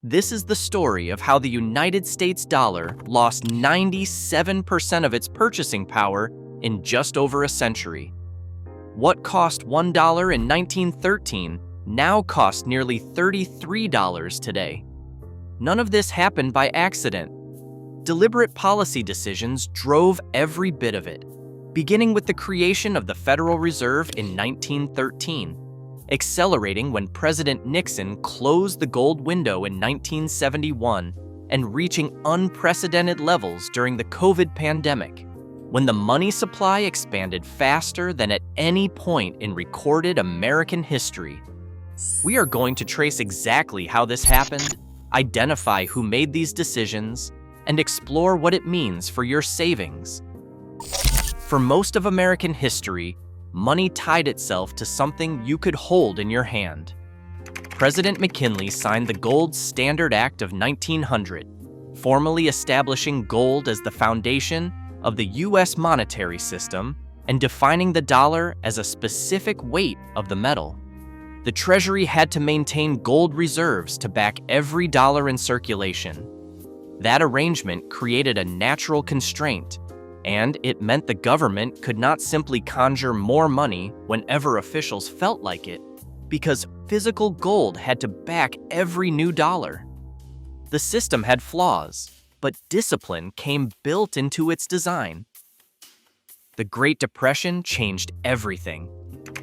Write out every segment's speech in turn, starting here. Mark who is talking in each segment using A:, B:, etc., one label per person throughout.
A: This is the story of how the United States dollar lost 97% of its purchasing power in just over a century. What cost $1 in 1913 now costs nearly $33 today. None of this happened by accident. Deliberate policy decisions drove every bit of it, beginning with the creation of the Federal Reserve in 1913, accelerating when President Nixon closed the gold window in 1971 and reaching unprecedented levels during the COVID pandemic, when the money supply expanded faster than at any point in recorded American history. We are going to trace exactly how this happened, identify who made these decisions, and explore what it means for your savings. For most of American history, money tied itself to something you could hold in your hand. President McKinley signed the Gold Standard Act of 1900, formally establishing gold as the foundation of the U.S. monetary system and defining the dollar as a specific weight of the metal. The Treasury had to maintain gold reserves to back every dollar in circulation. That arrangement created a natural constraint, and it meant the government could not simply conjure more money whenever officials felt like it, because physical gold had to back every new dollar. The system had flaws, but discipline came built into its design. The Great Depression changed everything.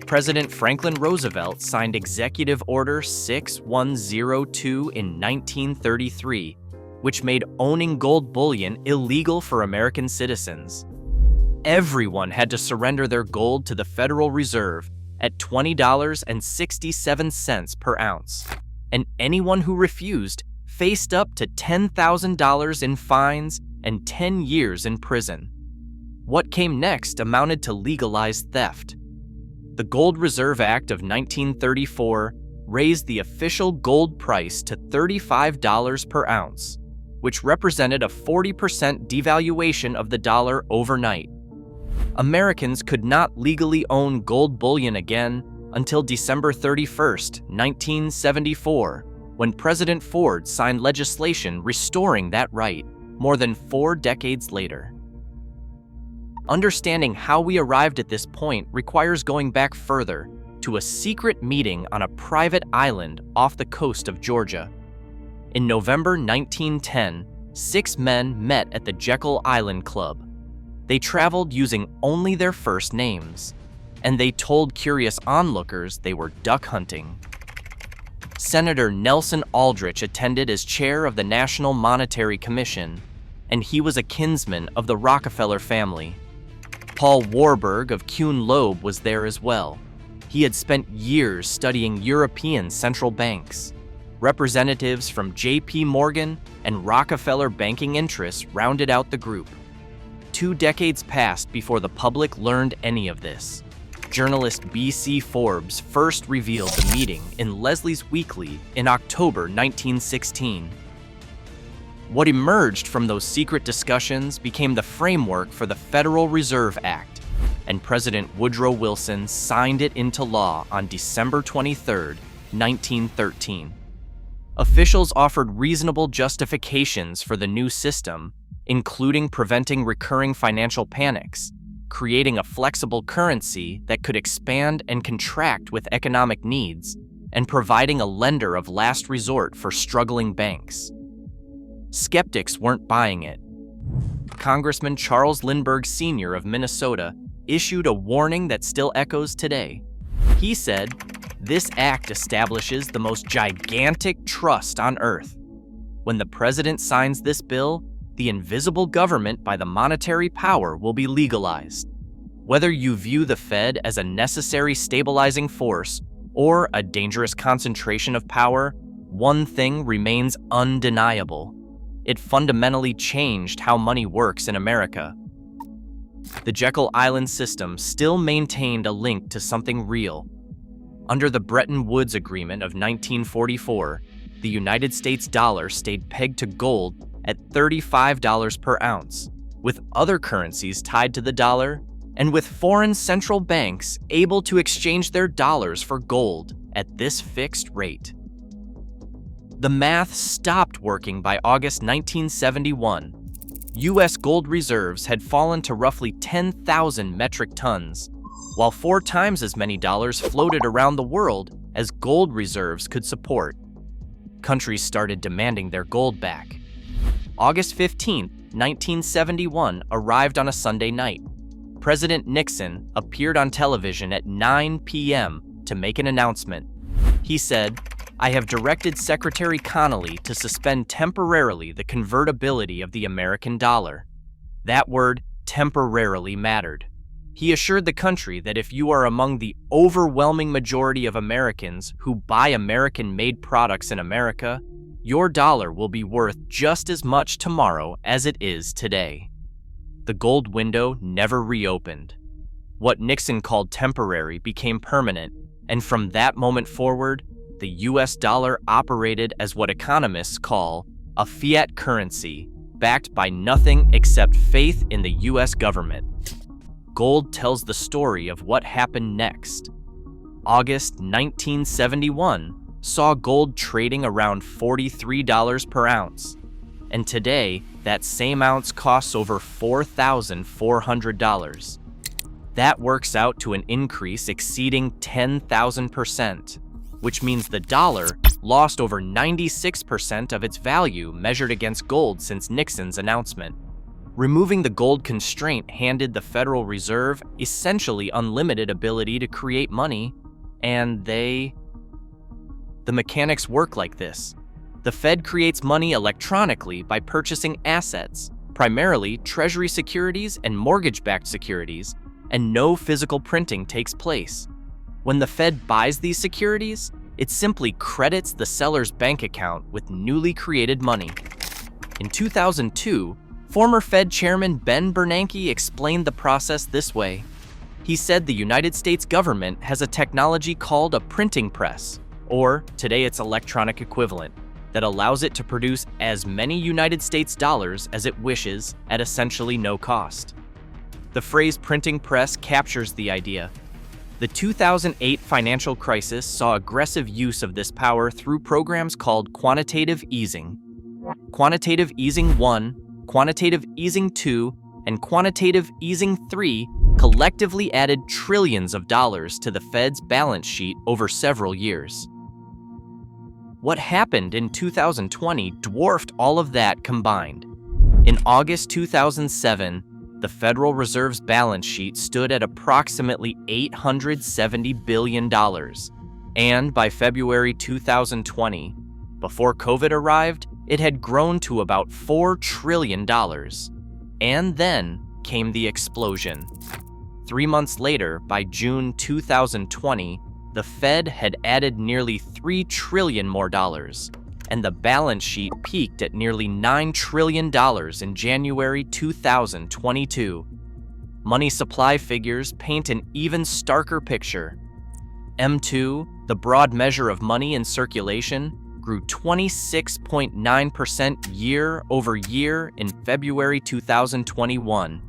A: President Franklin Roosevelt signed Executive Order 6102 in 1933, which made owning gold bullion illegal for American citizens. Everyone had to surrender their gold to the Federal Reserve at $20.67 per ounce, and anyone who refused faced up to $10,000 in fines and 10 years in prison. What came next amounted to legalized theft. The Gold Reserve Act of 1934 raised the official gold price to $35 per ounce, which represented a 40% devaluation of the dollar overnight. Americans could not legally own gold bullion again until December 31, 1974, when President Ford signed legislation restoring that right, more than 4 decades later. Understanding how we arrived at this point requires going back further to a secret meeting on a private island off the coast of Georgia. In November 1910, 6 men met at the Jekyll Island Club. They traveled using only their first names, and they told curious onlookers they were duck hunting. Senator Nelson Aldrich attended as chair of the National Monetary Commission, and he was a kinsman of the Rockefeller family. Paul Warburg of Kuhn Loeb was there as well. He had spent years studying European central banks. Representatives from J.P. Morgan and Rockefeller banking interests rounded out the group. 2 decades passed before the public learned any of this. Journalist B.C. Forbes first revealed the meeting in Leslie's Weekly in October 1916. What emerged from those secret discussions became the framework for the Federal Reserve Act, and President Woodrow Wilson signed it into law on December 23, 1913. Officials offered reasonable justifications for the new system, including preventing recurring financial panics, creating a flexible currency that could expand and contract with economic needs, and providing a lender of last resort for struggling banks. Skeptics weren't buying it. Congressman Charles Lindbergh Sr. of Minnesota issued a warning that still echoes today. He said, "This act establishes the most gigantic trust on earth. When the president signs this bill, the invisible government by the monetary power will be legalized. Whether you view the Fed as a necessary stabilizing force or a dangerous concentration of power, one thing remains undeniable. It fundamentally changed how money works in America." The Jekyll Island system still maintained a link to something real. Under the Bretton Woods Agreement of 1944, the United States dollar stayed pegged to gold at $35 per ounce, with other currencies tied to the dollar, and with foreign central banks able to exchange their dollars for gold at this fixed rate. The math stopped working by August 1971. U.S. gold reserves had fallen to roughly 10,000 metric tons, while 4 times as many dollars floated around the world as gold reserves could support. Countries started demanding their gold back. August 15, 1971 arrived on a Sunday night. President Nixon appeared on television at 9 p.m. to make an announcement. He said, "I have directed Secretary Connally to suspend temporarily the convertibility of the American dollar." That word, temporarily, mattered. He assured the country that if you are among the overwhelming majority of Americans who buy American-made products in America, your dollar will be worth just as much tomorrow as it is today. The gold window never reopened. What Nixon called temporary became permanent, and from that moment forward, the US dollar operated as what economists call a fiat currency, backed by nothing except faith in the US government. Gold tells the story of what happened next. August 1971 saw gold trading around $43 per ounce, and today that same ounce costs over $4,400. That works out to an increase exceeding 10,000%, which means the dollar lost over 96% of its value measured against gold since Nixon's announcement. Removing the gold constraint handed the Federal Reserve essentially unlimited ability to create money, and the mechanics work like this. The Fed creates money electronically by purchasing assets, primarily Treasury securities and mortgage-backed securities, and no physical printing takes place. When the Fed buys these securities, it simply credits the seller's bank account with newly created money. In 2002, former Fed Chairman Ben Bernanke explained the process this way. He said the United States government has a technology called a printing press, or today its electronic equivalent, that allows it to produce as many United States dollars as it wishes at essentially no cost. The phrase printing press captures the idea. The 2008 financial crisis saw aggressive use of this power through programs called quantitative easing. Quantitative easing 1, quantitative easing 2, and quantitative easing 3 collectively added trillions of dollars to the Fed's balance sheet over several years. What happened in 2020 dwarfed all of that combined. In August 2007, the Federal Reserve's balance sheet stood at approximately $870 billion, and by February 2020, before COVID arrived, it had grown to about $4 trillion. And then came the explosion. 3 months later, by June 2020, the Fed had added nearly $3 trillion more dollars, and the balance sheet peaked at nearly $9 trillion in January 2022. Money supply figures paint an even starker picture. M2, the broad measure of money in circulation, grew 26.9% year over year in February 2021.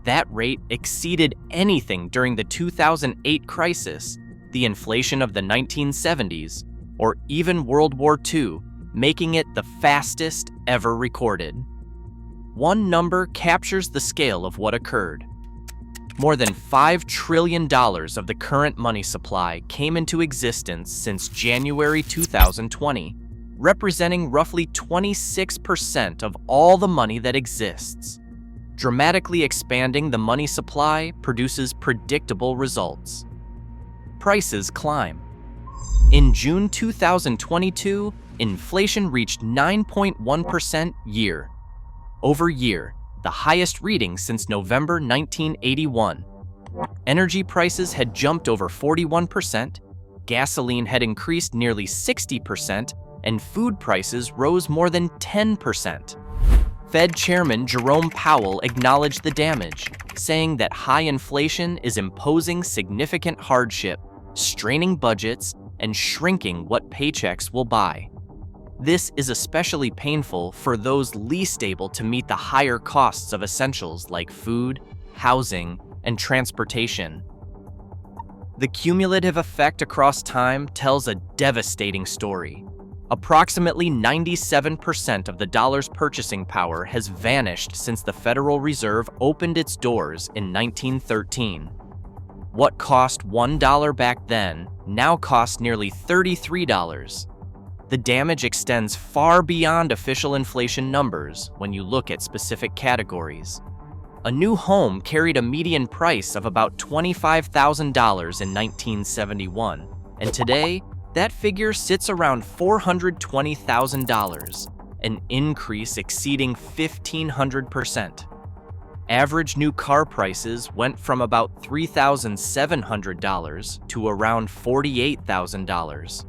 A: That rate exceeded anything during the 2008 crisis, the inflation of the 1970s, or even World War II, making it the fastest ever recorded. One number captures the scale of what occurred. More than $5 trillion of the current money supply came into existence since January 2020, representing roughly 26% of all the money that exists. Dramatically expanding the money supply produces predictable results. Prices climb. In June 2022, inflation reached 9.1% year over year, the highest reading since November 1981. Energy prices had jumped over 41%, gasoline had increased nearly 60%, and food prices rose more than 10%. Fed Chairman Jerome Powell acknowledged the damage, saying that high inflation is imposing significant hardship, straining budgets, and shrinking what paychecks will buy. This is especially painful for those least able to meet the higher costs of essentials like food, housing, and transportation. The cumulative effect across time tells a devastating story. Approximately 97% of the dollar's purchasing power has vanished since the Federal Reserve opened its doors in 1913. What cost $1 back then now costs nearly $33. The damage extends far beyond official inflation numbers when you look at specific categories. A new home carried a median price of about $25,000 in 1971, and today, that figure sits around $420,000, an increase exceeding 1,500%. Average new car prices went from about $3,700 to around $48,000.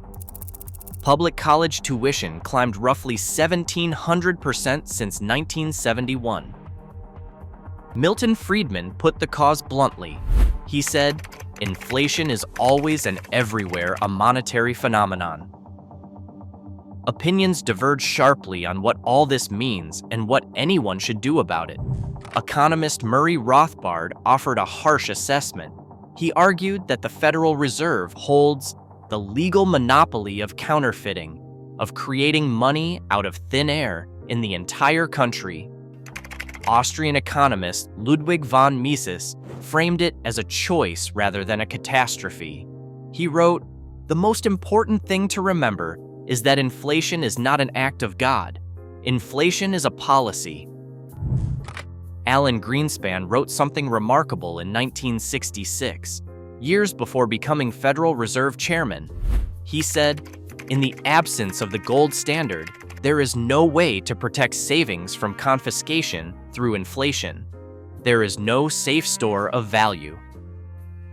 A: Public college tuition climbed roughly 1,700% since 1971. Milton Friedman put the cause bluntly. He said, "Inflation is always and everywhere a monetary phenomenon." Opinions diverge sharply on what all this means and what anyone should do about it. Economist Murray Rothbard offered a harsh assessment. He argued that the Federal Reserve holds the legal monopoly of counterfeiting, of creating money out of thin air in the entire country. Austrian economist Ludwig von Mises framed it as a choice rather than a catastrophe. He wrote, "The most important thing to remember is that inflation is not an act of God. Inflation is a policy." Alan Greenspan wrote something remarkable in 1966, years before becoming Federal Reserve Chairman. He said, "In the absence of the gold standard, there is no way to protect savings from confiscation through inflation. There is no safe store of value."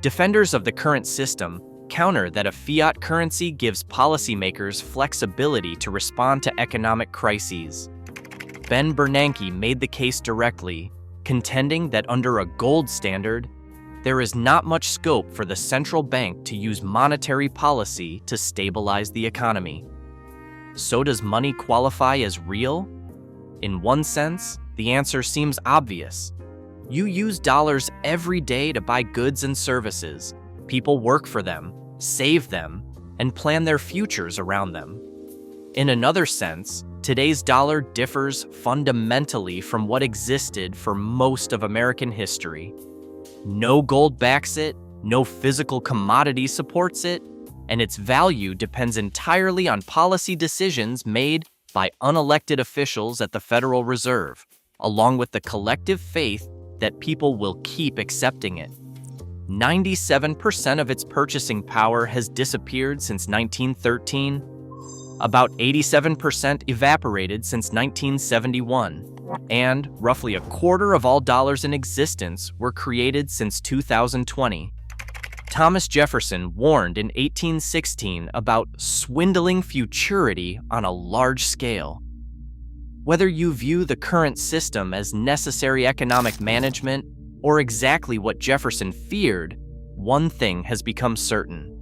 A: Defenders of the current system counter that a fiat currency gives policymakers flexibility to respond to economic crises. Ben Bernanke made the case directly, contending that under a gold standard, there is not much scope for the central bank to use monetary policy to stabilize the economy. So does money qualify as real? In one sense, the answer seems obvious. You use dollars every day to buy goods and services. People work for them, save them, and plan their futures around them. In another sense, today's dollar differs fundamentally from what existed for most of American history. No gold backs it, no physical commodity supports it, and its value depends entirely on policy decisions made by unelected officials at the Federal Reserve, along with the collective faith that people will keep accepting it. 97% of its purchasing power has disappeared since 1913. About 87% evaporated since 1971, and roughly a quarter of all dollars in existence were created since 2020. Thomas Jefferson warned in 1816 about swindling futurity on a large scale. Whether you view the current system as necessary economic management or exactly what Jefferson feared, one thing has become certain.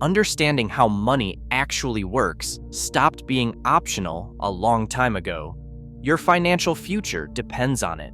A: Understanding how money actually works stopped being optional a long time ago. Your financial future depends on it.